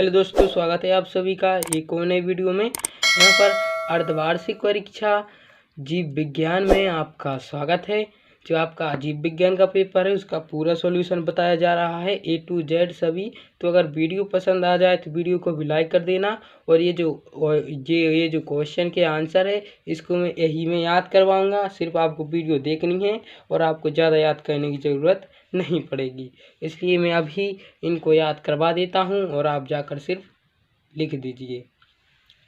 Hello दोस्तों, स्वागत है आप सभी का एक और नए वीडियो में। यहाँ पर अर्धवार्षिक परीक्षा जीव विज्ञान में आपका स्वागत है। जो आपका जीव विज्ञान का पेपर है उसका पूरा सॉल्यूशन बताया जा रहा है A to Z सभी। तो अगर वीडियो पसंद आ जाए तो वीडियो को भी लाइक कर देना। और ये जो क्वेश्चन के आंसर है इसको मैं यही में याद करवाऊँगा। सिर्फ आपको वीडियो देखनी है और आपको ज़्यादा याद करने की ज़रूरत नहीं पड़ेगी, इसलिए मैं अभी इनको याद करवा देता हूं और आप जाकर सिर्फ लिख दीजिए।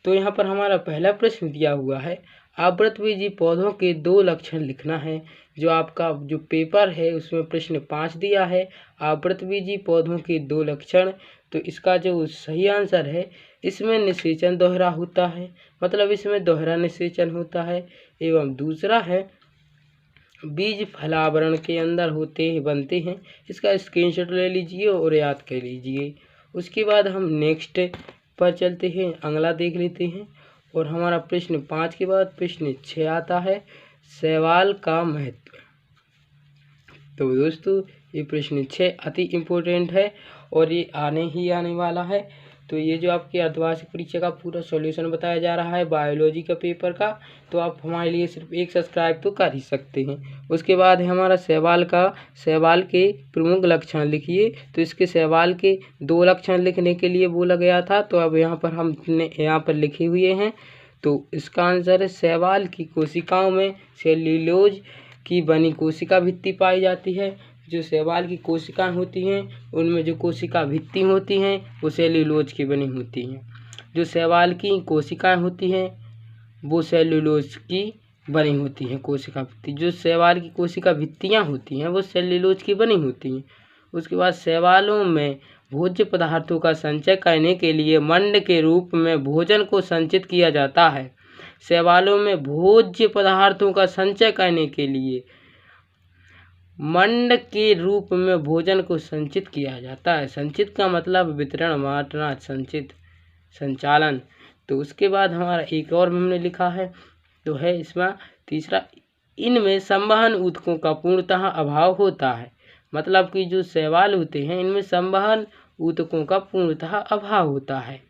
तो यहाँ पर हमारा पहला प्रश्न दिया हुआ है, आवृतबीजी पौधों के 2 लक्षण लिखना है। जो आपका जो पेपर है उसमें प्रश्न 5 दिया है, आवृतबीजी पौधों के 2 लक्षण। तो इसका जो सही आंसर है, इसमें निषेचन दोहरा होता है, मतलब इसमें दोहरा निषेचन होता है। एवं दूसरा है, बीज फलावरण के अंदर बनते हैं। इसका स्क्रीनशॉट ले लीजिए और याद कर लीजिए। उसके बाद हम नेक्स्ट पर चलते हैं, अगला देख लेते हैं। और हमारा प्रश्न 5 के बाद प्रश्न 6 आता है, शैवाल का महत्व। तो दोस्तों ये प्रश्न 6 अति इम्पोर्टेंट है और ये आने वाला है। तो ये जो आपकी अर्धवार्षिक परीक्षा का पूरा सॉल्यूशन बताया जा रहा है बायोलॉजी का पेपर का, तो आप हमारे लिए सिर्फ एक सब्सक्राइब तो कर ही सकते हैं। उसके बाद है हमारा शैवाल के प्रमुख लक्षण लिखिए। तो इसके शैवाल के 2 लक्षण लिखने के लिए बोला गया था, तो अब यहाँ पर हमने यहाँ पर लिखे हुए हैं। तो इसका आंसर है, शैवाल की कोशिकाओं में सेल्यूलोज की बनी कोशिका भित्ति पाई जाती है। जो शैवाल की कोशिकाएं होती हैं उनमें जो कोशिका भित्ति होती हैं वो सेल्यूलोज की बनी होती हैं। जो शैवाल की कोशिकाएं होती हैं वो सेल्यूलोज की बनी होती हैं कोशिका भित्ति। जो शैवाल की कोशिका भित्तियाँ होती हैं वो सेल्यूलोज की बनी होती हैं। उसके बाद शैवालों में भोज्य पदार्थों का संचय करने के लिए मंड के रूप में भोजन को संचित किया जाता है। शैवालों में भोज्य पदार्थों का संचय करने के लिए मंड के रूप में भोजन को संचित किया जाता है। संचित का मतलब वितरण, बांटना, संचित, संचालन। तो उसके बाद हमारा एक और हमने लिखा है, तो है इसमें तीसरा, इनमें संवहन ऊतकों का पूर्णतः अभाव होता है। मतलब कि जो शैवाल होते हैं इनमें संवहन ऊतकों का पूर्णतः अभाव होता है।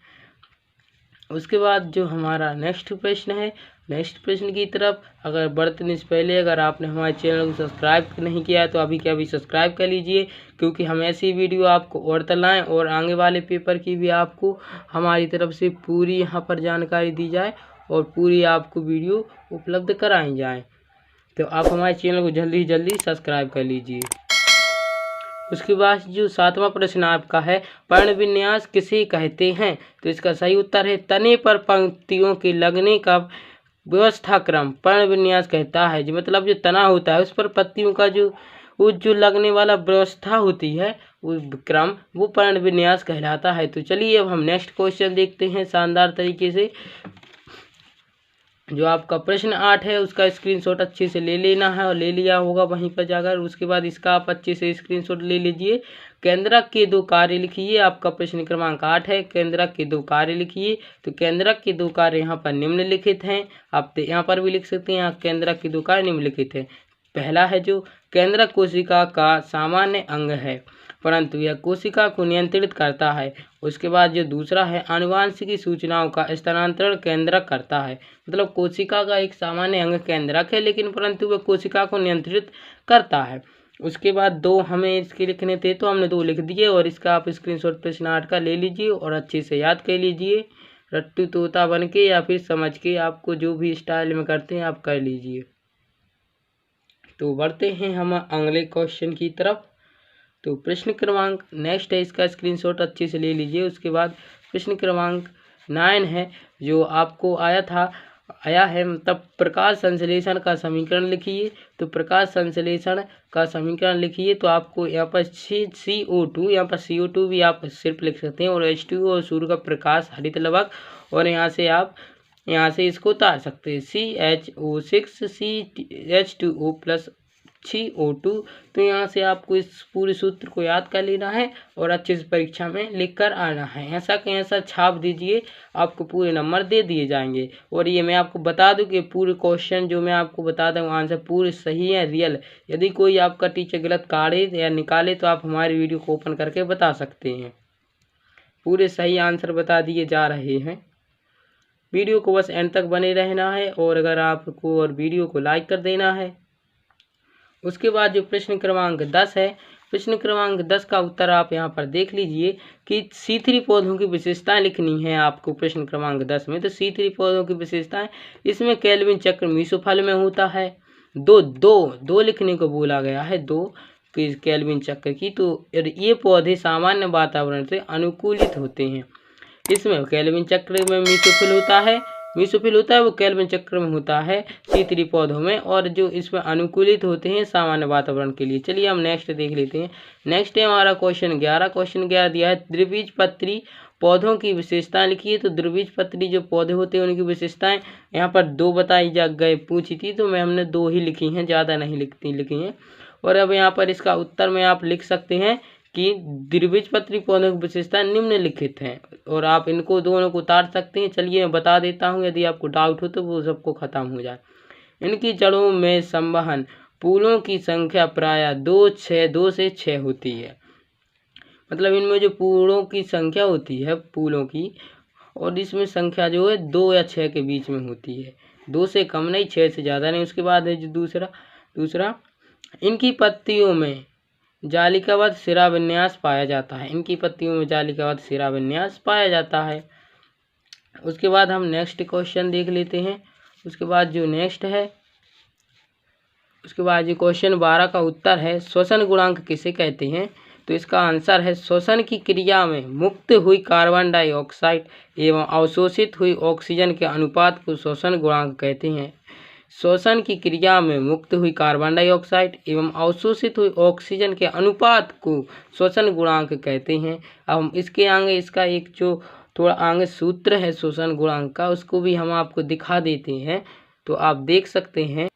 उसके बाद जो हमारा नेक्स्ट प्रश्न है, नेक्स्ट प्रश्न की तरफ अगर बढ़ने से पहले अगर आपने हमारे चैनल को सब्सक्राइब नहीं किया है तो अभी के अभी सब्सक्राइब कर लीजिए, क्योंकि हम ऐसी वीडियो आपको और तलाएं और आगे वाले पेपर की भी आपको हमारी तरफ से पूरी यहाँ पर जानकारी दी जाए और पूरी आपको वीडियो उपलब्ध कराई जाए। तो आप हमारे चैनल को जल्दी सब्सक्राइब कर लीजिए। उसके बाद जो 7वां प्रश्न आपका है, पर्ण विन्यास किसे कहते हैं। तो इसका सही उत्तर है, तने पर पंक्तियों के लगने का व्यवस्था क्रम पर्ण विन्यास कहता है। जो मतलब जो तना होता है उस पर पत्तियों का जो लगने वाला व्यवस्था होती है वो क्रम, वो पर्ण विन्यास कहलाता है। तो चलिए अब हम नेक्स्ट क्वेश्चन देखते हैं शानदार तरीके से। जो आपका प्रश्न 8 है उसका स्क्रीनशॉट अच्छे से ले लेना है और ले लिया होगा वहीं पर जाकर। उसके बाद इसका आप अच्छे से स्क्रीनशॉट ले लीजिए। केंद्रक के 2 कार्य लिखिए। आपका प्रश्न क्रमांक 8 है, केंद्रक के 2 कार्य लिखिए। तो केंद्रक के 2 कार्य यहाँ पर निम्नलिखित हैं। आप यहाँ पर भी लिख सकते हैं, यहाँ केंद्रक के 2 कार्य निम्नलिखित हैं। पहला है, जो केंद्रक कोशिका का सामान्य अंग है परंतु यह कोशिका को नियंत्रित करता है। उसके बाद जो दूसरा है, आनुवांशिकी सूचनाओं का स्थानांतरण केंद्रक करता है। मतलब कोशिका का एक सामान्य अंग केंद्रक है लेकिन परंतु वह कोशिका को नियंत्रित करता है। उसके बाद 2 हमें इसके लिखने थे तो हमने 2 लिख दिए और इसका आप स्क्रीनशॉट प्रश्न 8 का ले लीजिए और अच्छे से याद कर लीजिए, रट्टू तोता बन के या फिर समझ के, आपको जो भी स्टाइल में करते हैं आप कर लीजिए। तो बढ़ते हैं हम अगले क्वेश्चन की तरफ। तो प्रश्न क्रमांक नेक्स्ट है, इसका स्क्रीनशॉट अच्छे से ले लीजिए। उसके बाद प्रश्न क्रमांक 9 है, जो आपको आया है, मतलब प्रकाश संश्लेषण का समीकरण लिखिए। तो प्रकाश संश्लेषण का समीकरण लिखिए। तो आपको यहाँ पर CO2, यहाँ पर CO2 भी आप सिर्फ लिख सकते हैं और H2O और सूर्य का प्रकाश हरित लवक, और यहाँ से इसको उतार सकते हैं CHO6 CH2O प्लस CO2। तो यहाँ से आपको इस पूरे सूत्र को याद कर लेना है और अच्छे से परीक्षा में लिख कर आना है। ऐसा कहीं ऐसा छाप दीजिए, आपको पूरे नंबर दे दिए जाएंगे। और ये मैं आपको बता दूं कि पूरे क्वेश्चन जो मैं आपको बता दूँ आंसर पूरे सही है, रियल। यदि कोई आपका टीचर गलत काढ़े या निकाले तो आप हमारी वीडियो को ओपन करके बता सकते हैं। पूरे सही आंसर बता दिए जा रहे हैं। वीडियो को बस एंड तक बने रहना है और अगर आपको और वीडियो को लाइक कर देना है। उसके बाद जो प्रश्न क्रमांक 10 है, प्रश्न क्रमांक 10 का उत्तर आप यहाँ पर देख लीजिए कि C3 पौधों की विशेषताएं लिखनी है आपको प्रश्न क्रमांक 10 में। तो C3 पौधों की विशेषताएं, इसमें केल्विन चक्र मीसोफल में होता है। दो लिखने को बोला गया है, 2 केल्विन चक्र की। तो ये पौधे सामान्य वातावरण से अनुकूलित होते हैं। इसमें केल्विन चक्र में मीसोफिल होता है वो केल्विन चक्र में होता है C3 पौधों में, और जो इसमें अनुकूलित होते हैं सामान्य वातावरण के लिए। चलिए हम नेक्स्ट देख लेते हैं। नेक्स्ट है हमारा क्वेश्चन 11। क्वेश्चन 11 दिया है द्विबीजपत्री पौधों की विशेषताएं लिखिए। तो द्विबीजपत्री जो पौधे होते हैं उनकी विशेषताएं यहाँ पर 2 बताई जा गए पूछी थी, तो हमने 2 ही लिखी हैं, ज़्यादा नहीं लिखी हैं। और अब यहाँ पर इसका उत्तर में आप लिख सकते हैं कि द्विबीजपत्री पौधों की विशेषताएं निम्नलिखित हैं, और आप इनको दोनों को उतार सकते हैं। चलिए मैं बता देता हूं, यदि आपको डाउट हो तो वो सबको खत्म हो जाए। इनकी जड़ों में संवहन फूलों की संख्या प्रायः 2 से 6 होती है। मतलब इनमें जो फूलों की संख्या होती है फूलों की, और इसमें संख्या जो है 2 या 6 के बीच में होती है, 2 से कम नहीं, 6 से ज़्यादा नहीं। उसके बाद है जो दूसरा इनकी पत्तियों में जालिकावत सिरा विन्यास पाया जाता है। इनकी पत्तियों में जालिकावत सिरा विन्यास पाया जाता है। उसके बाद हम नेक्स्ट क्वेश्चन देख लेते हैं। उसके बाद जो नेक्स्ट है, उसके बाद जो क्वेश्चन 12 का उत्तर है श्वसन गुणांक किसे कहते हैं। तो इसका आंसर है श्वसन की क्रिया में मुक्त हुई कार्बन डाइऑक्साइड एवं अवशोषित हुई ऑक्सीजन के अनुपात को श्वसन गुणांक कहते हैं। श्वसन की क्रिया में मुक्त हुई कार्बन डाइऑक्साइड एवं अवशोषित हुई ऑक्सीजन के अनुपात को श्वसन गुणांक कहते हैं। अब हम इसके आगे इसका एक जो थोड़ा आगे सूत्र है श्वसन गुणांक का, उसको भी हम आपको दिखा देते हैं, तो आप देख सकते हैं।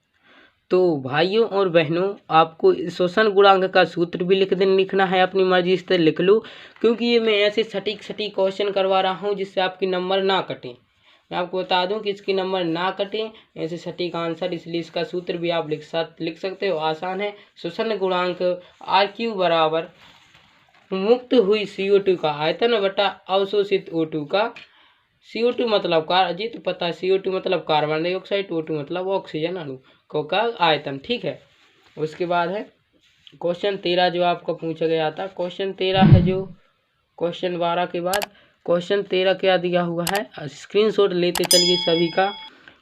तो भाइयों और बहनों, आपको श्वसन गुणांक का सूत्र भी लिखना है, अपनी मर्जी से लिख लो, क्योंकि ये मैं ऐसे सटीक क्वेश्चन करवा रहा हूँ जिससे आपकी नंबर ना कटें। मैं आपको बता दूं कि इसकी नंबर ना कटें, ऐसे सटीक आंसर, इसलिए इसका सूत्र भी आप लिख सकते हो। आसान है। श्वसन गुणांक RQ बराबर मुक्त हुई CO2 का आयतन बटा अवशोषित O2 का। CO2 मतलब जी तो पता है, CO2 मतलब कार्बन डाइऑक्साइड, O2 मतलब ऑक्सीजन अणु का आयतन। ठीक है। उसके बाद है क्वेश्चन 13 जो आपको पूछा गया था। क्वेश्चन 13 है जो क्वेश्चन 12 के बाद क्वेश्चन 13 क्या दिया हुआ है, स्क्रीनशॉट लेते चलिए सभी का।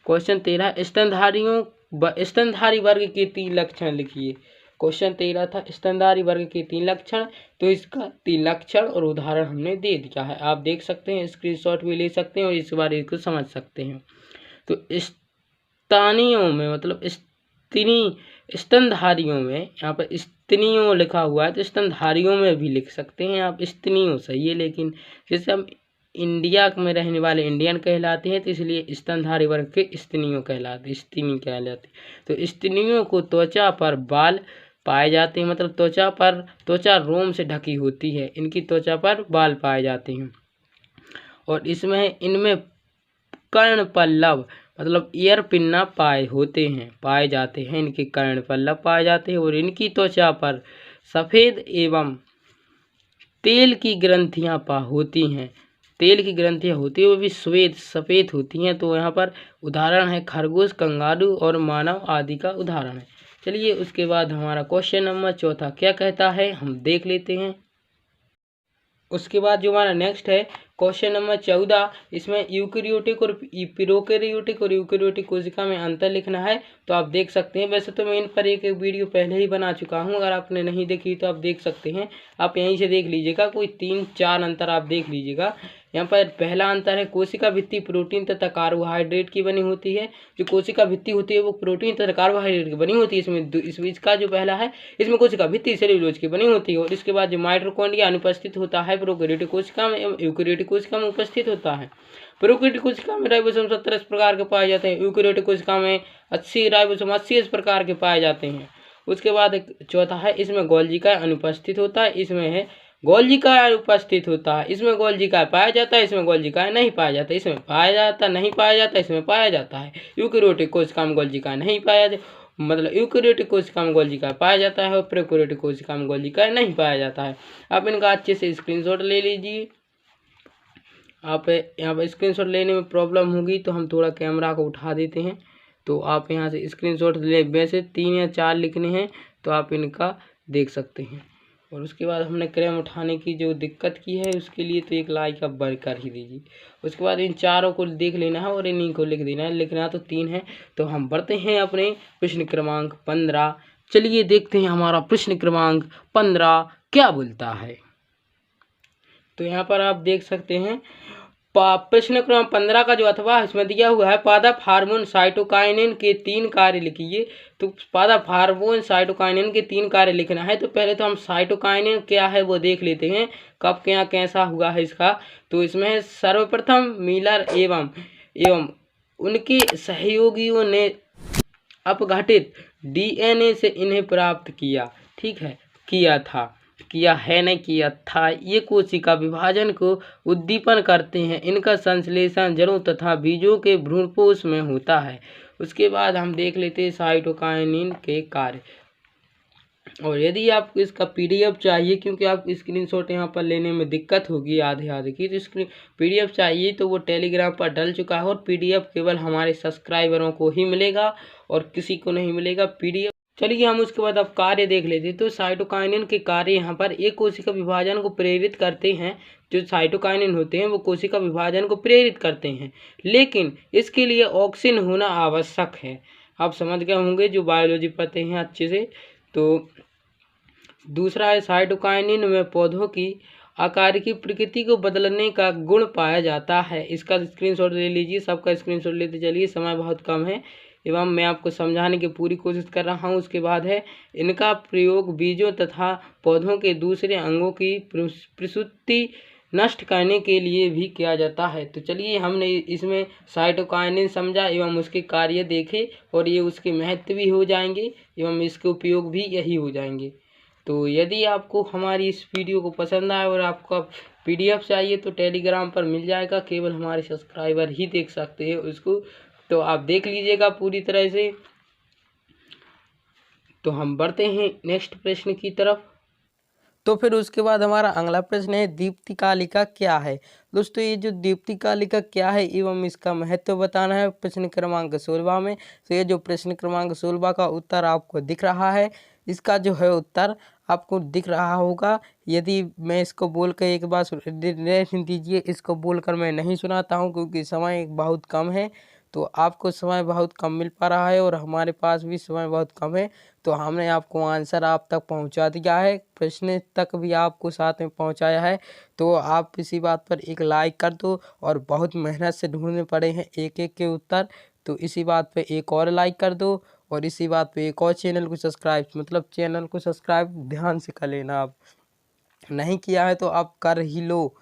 क्वेश्चन 13 स्तनधारी वर्ग के 3 लक्षण लिखिए। क्वेश्चन 13 था स्तनधारी वर्ग के 3 लक्षण, तो इसका 3 लक्षण और उदाहरण हमने दे दिया है, आप देख सकते हैं, स्क्रीनशॉट भी ले सकते हैं और इस बार इसको समझ सकते हैं। तो स्तनियों में मतलब स्तनधारियों में, यहाँ पर स्तनियों लिखा हुआ है तो स्तनधारियों में भी लिख सकते हैं आप। स्तनियों सही है, लेकिन जैसे हम इंडिया में रहने वाले इंडियन कहलाते हैं, तो इसलिए स्तनधारी वर्ग के स्तनियों कहलाते, स्तनी कहलाते। तो स्तनियों को त्वचा पर बाल पाए जाते हैं, मतलब त्वचा रोम से ढकी होती है, इनकी त्वचा पर बाल पाए जाते हैं। और इनमें कर्णपल्लव मतलब ईयर पिन्ना पाए जाते हैं, इनके कर्णपल्लव पाए जाते हैं। और इनकी त्वचा पर सफ़ेद एवं तेल की ग्रंथियाँ होती हैं, वो भी सफ़ेद होती हैं। तो यहाँ पर उदाहरण है खरगोश, कंगारू और मानव आदि का उदाहरण है। चलिए उसके बाद हमारा क्वेश्चन नंबर 14 क्या कहता है हम देख लेते हैं। उसके बाद जो हमारा नेक्स्ट है क्वेश्चन नंबर 14, इसमें यूकेरियोटिक और यूकेरियोटिक कोशिका में अंतर लिखना है। तो आप देख सकते हैं, वैसे तो मैं इन पर एक वीडियो पहले ही बना चुका हूं, अगर आपने नहीं देखी तो आप देख सकते हैं, आप यहीं से देख लीजिएगा, कोई 3-4 अंतर आप देख लीजिएगा। यहाँ पर पहला अंतर है कोशिका भित्ति प्रोटीन तथा कार्बोहाइड्रेट की बनी होती है। जो कोशिका भित्ति होती है वो प्रोटीन तथा कार्बोहाइड्रेट की बनी होती है। इसका जो पहला है, इसमें कोशिका भित्ति सेल्यूलोज की बनी होती है। और इसके बाद जो माइटोकॉन्ड्रिया अनुपस्थित होता है प्रोकैरियोटिक कोशिका में एवं यूकेरियोटिक कोशिका में उपस्थित होता है। प्रोकैरियोटिक कोशिका में राइबोसोम 70 प्रकार के पाए जाते हैं, यूकेरियोटिक कोशिका में 80 राइबोसोम 80 प्रकार के पाए जाते हैं। उसके बाद चौथा है, इसमें गोल्जिका अनुपस्थित होता है, इसमें है गोल्जिका उपस्थित होता है, इसमें गोल्जिका पाया जाता है, इसमें गोल्जिका नहीं पाया जाता, इसमें पाया जाता नहीं पाया जाता, इसमें पाया जाता है। यूकेरियोटिक कोशिका में गोल्जिका नहीं पाया जाता, मतलब यूकेरियोटिक कोशिका में गोल्जिका पाया जाता है और प्रोकैरियोटिक कोशिका में गोल्जिका नहीं पाया जाता है। आप इनका अच्छे से स्क्रीनशॉट ले लीजिए। आप यहाँ पर स्क्रीनशॉट लेने में प्रॉब्लम होगी तो हम थोड़ा कैमरा को उठा देते हैं, तो आप यहाँ से स्क्रीनशॉट ले। वैसे 3 या 4 लिखने हैं तो आप इनका देख सकते हैं। और उसके बाद हमने क्रम उठाने की जो दिक्कत की है उसके लिए तो एक लाइक आप बढ़ कर ही दीजिए। उसके बाद इन चारों को देख लेना है और इन्हीं को लिख देना है। लिखना तो 3 है। तो हम बढ़ते हैं अपने प्रश्न क्रमांक 15। चलिए देखते हैं हमारा प्रश्न क्रमांक 15 क्या बोलता है। तो यहाँ पर आप देख सकते हैं प्रश्न क्रमांक 15 का जो अथवा इसमें दिया हुआ है, पादप हार्मोन साइटोकाइनिन के 3 कार्य लिखिए। तो पादप हार्मोन साइटोकाइनिन के 3 कार्य लिखना है। तो पहले तो हम साइटोकाइनिन क्या है वो देख लेते हैं, कब क्या कैसा हुआ है इसका। तो इसमें सर्वप्रथम मिलर एवं उनके सहयोगियों ने अपघटित डीएनए से इन्हें प्राप्त किया। ठीक है, नहीं किया था। ये कोशिका विभाजन को उद्दीपन करते हैं। इनका संश्लेषण जड़ों तथा बीजों के भ्रूणपोष में होता है। उसके बाद हम देख लेते हैं साइटोकाइनिन के कार्य। और यदि आपको इसका पीडीएफ चाहिए, क्योंकि आप स्क्रीनशॉट यहाँ पर लेने में दिक्कत होगी आधे की, तो पीडीएफ चाहिए तो वो टेलीग्राम पर डल चुका है और पीडीएफ केवल हमारे सब्सक्राइबरों को ही मिलेगा और किसी को नहीं मिलेगा पीडीएफ। चलिए हम उसके बाद अब कार्य देख लेते हैं। तो साइटोकाइनिन के कार्य यहाँ पर एक कोशिका विभाजन को प्रेरित करते हैं। जो साइटोकाइनिन होते हैं वो कोशिका विभाजन को प्रेरित करते हैं, लेकिन इसके लिए ऑक्सिन होना आवश्यक है। आप समझ गए होंगे जो बायोलॉजी पढ़ते हैं अच्छे से। तो दूसरा है साइटोकाइनिन में पौधों की आकार की प्रकृति को बदलने का गुण पाया जाता है। इसका स्क्रीनशॉट ले लीजिए, सबका स्क्रीनशॉट लेते चलिए, समय बहुत कम है एवं मैं आपको समझाने की पूरी कोशिश कर रहा हूँ। उसके बाद है इनका प्रयोग बीजों तथा पौधों के दूसरे अंगों की प्रसूति नष्ट करने के लिए भी किया जाता है। तो चलिए हमने इसमें साइटोकाइनिन समझा एवं उसके कार्य देखे और ये उसके महत्व भी हो जाएंगे एवं इसके उपयोग भी यही हो जाएंगे। तो यदि आपको हमारी इस वीडियो को पसंद आए और आपको पीडीएफ चाहिए तो टेलीग्राम पर मिल जाएगा, केवल हमारे सब्सक्राइबर ही देख सकते हैं उसको। तो आप देख लीजिएगा पूरी तरह से। तो हम बढ़ते हैं नेक्स्ट प्रश्न की तरफ। तो फिर उसके बाद हमारा अगला प्रश्न है दीप्तिकालिका क्या है। दोस्तों ये जो दीप्तिकालिका क्या है एवं इसका महत्व बताना है प्रश्न क्रमांक 16 में। तो ये जो प्रश्न क्रमांक 16 का उत्तर आपको दिख रहा है, इसका जो है उत्तर आपको दिख रहा होगा। यदि मैं इसको बोल कर एक बार दीजिए, इसको बोलकर मैं नहीं सुनाता हूँ क्योंकि समय बहुत कम है। तो आपको समय बहुत कम मिल पा रहा है और हमारे पास भी समय बहुत कम है। तो हमने आपको आंसर आप तक पहुंचा दिया है, प्रश्न तक भी आपको साथ में पहुंचाया है। तो आप इसी बात पर एक लाइक कर दो और बहुत मेहनत से ढूंढने पड़े हैं एक एक के उत्तर। तो इसी बात पे एक और लाइक कर दो और इसी बात पे एक और चैनल को सब्सक्राइब ध्यान से कर लेना। आप नहीं किया है तो आप कर ही लो।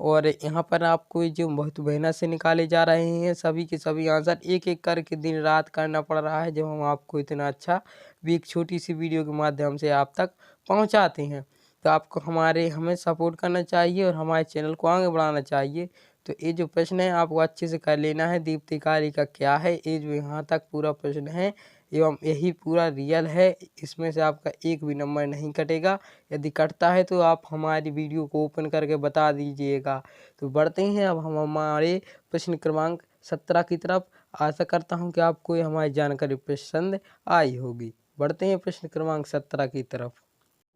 और यहाँ पर आपको जो बहुत मेहनत से निकाले जा रहे हैं सभी के सभी आंसर एक एक करके दिन रात करना पड़ रहा है, जब हम आपको इतना अच्छा भी एक छोटी सी वीडियो के माध्यम से आप तक पहुँचाते हैं। तो आपको हमें सपोर्ट करना चाहिए और हमारे चैनल को आगे बढ़ाना चाहिए। तो ये जो प्रश्न है आपको अच्छे से कर लेना है, दीप्तिकालिका क्या है, ये जो यहाँ तक पूरा प्रश्न है एवं यही पूरा रियल है। इसमें से आपका एक भी नंबर नहीं कटेगा। यदि कटता है तो आप हमारी वीडियो को ओपन करके बता दीजिएगा। तो बढ़ते हैं अब हम हमारे प्रश्न क्रमांक 17 की तरफ। आशा करता हूँ कि आपको ये हमारी जानकारी पसंद आई होगी। बढ़ते हैं प्रश्न क्रमांक 17 की तरफ।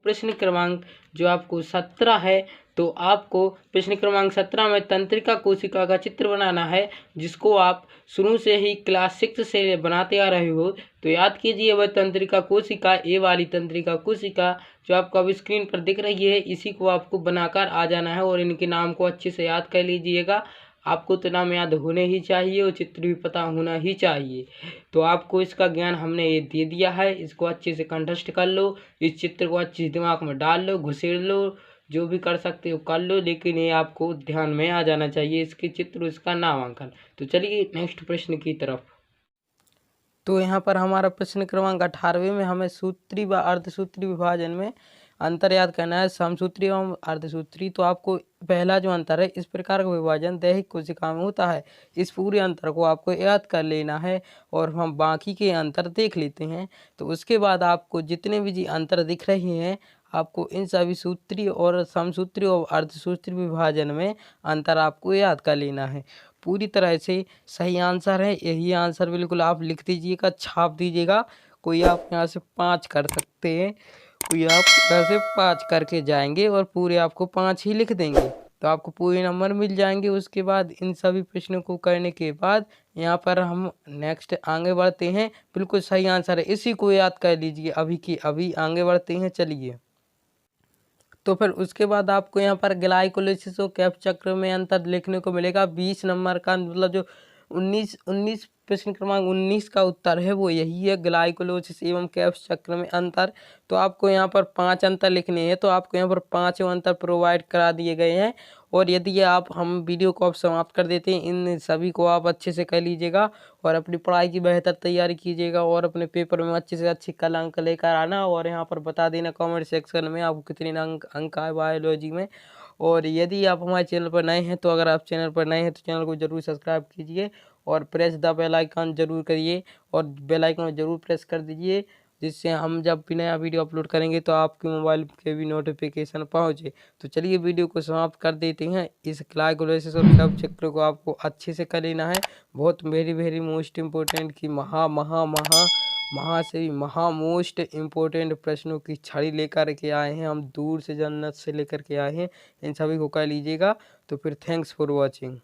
प्रश्न क्रमांक जो आपको 17 है, तो आपको प्रश्न क्रमांक 17 में तंत्रिका कोशिका का चित्र बनाना है, जिसको आप शुरू से ही क्लास 6 से बनाते आ रहे हो। तो याद कीजिए वह तंत्रिका कोशिका, ए वाली तंत्रिका कोशिका जो आपको अब स्क्रीन पर दिख रही है, इसी को आपको बनाकर आ जाना है और इनके नाम को अच्छे से याद कर लीजिएगा। आपको तो नाम याद होने ही चाहिए और चित्र भी पता होना ही चाहिए। तो आपको इसका ज्ञान हमने ये दे दिया है, इसको अच्छे से कंठस्थ कर लो, इस चित्र को अच्छे दिमाग में डाल लो, घुसेड़ लो, जो भी कर सकते हो कर लो, लेकिन ये आपको ध्यान में आ जाना चाहिए इसके चित्र, इसका नामांकन। तो चलिए नेक्स्ट प्रश्न की तरफ। तो यहाँ पर हमारा प्रश्न क्रमांक 18वें में हमें सूत्री व अर्धसूत्री विभाजन में अंतर याद करना है, समसूत्री एवं अर्धसूत्री। तो आपको पहला जो अंतर है, इस प्रकार का विभाजन दैहिक कोशिका में होता है। इस पूरे अंतर को आपको याद कर लेना है और हम बाकी के अंतर देख लेते हैं। तो उसके बाद आपको जितने भी जी अंतर दिख रहे हैं आपको इन सभी सूत्रीय और समसूत्रीय और अर्धसूत्रीय विभाजन में अंतर आपको याद कर लेना है। पूरी तरह से सही आंसर है, यही आंसर बिल्कुल आप लिख दीजिएगा, छाप दीजिएगा। कोई आप यहाँ से 5 कर सकते हैं, कोई आप यहाँ से 5 करके जाएंगे और पूरे आपको 5 ही लिख देंगे तो आपको पूरे नंबर मिल जाएंगे। उसके बाद इन सभी प्रश्नों को करने के बाद यहाँ पर हम नेक्स्ट आगे बढ़ते हैं। बिल्कुल सही आंसर है, इसी को याद कर लीजिए, अभी की अभी आगे बढ़ते हैं। चलिए, तो फिर उसके बाद आपको यहाँ पर ग्लाइकोलिसिस और कैफ चक्र में अंतर लिखने को मिलेगा। 20 नंबर का मतलब जो 19 प्रश्न क्रमांक 19 का उत्तर है वो यही है, ग्लाइकोलिसिस एवं कैफ चक्र में अंतर। तो आपको यहाँ पर 5 अंतर लिखने हैं, तो आपको यहाँ पर 5 अंतर प्रोवाइड करा दिए गए हैं। और यदि आप हम वीडियो को आप समाप्त कर देते हैं, इन सभी को आप अच्छे से कर लीजिएगा और अपनी पढ़ाई की बेहतर तैयारी कीजिएगा और अपने पेपर में अच्छे से अच्छे कल अंक लेकर आना। और यहाँ पर बता देना कमेंट सेक्शन में आपको कितने अंक आए बायोलॉजी में। और यदि आप हमारे चैनल पर नए हैं, तो अगर आप चैनल पर नए हैं तो चैनल को जरूर सब्सक्राइब कीजिए और प्रेस द बेल आइकन जरूर करिए और बेल आइकन जरूर प्रेस कर दीजिए, जिससे हम जब भी नया वीडियो अपलोड करेंगे तो आपके मोबाइल के भी नोटिफिकेशन पहुंचे। तो चलिए वीडियो को समाप्त कर देते हैं। इस ग्लाइकोलिसिस और कैफ चक्र को आपको अच्छे से कर लेना है। बहुत वेरी मोस्ट इम्पोर्टेंट की महा से भी महा मोस्ट इम्पोर्टेंट प्रश्नों की छड़ी लेकर के आए हैं हम, दूर से जन्नत से लेकर के आए हैं। इन सभी को कर लीजिएगा। तो फिर थैंक्स फॉर वॉचिंग।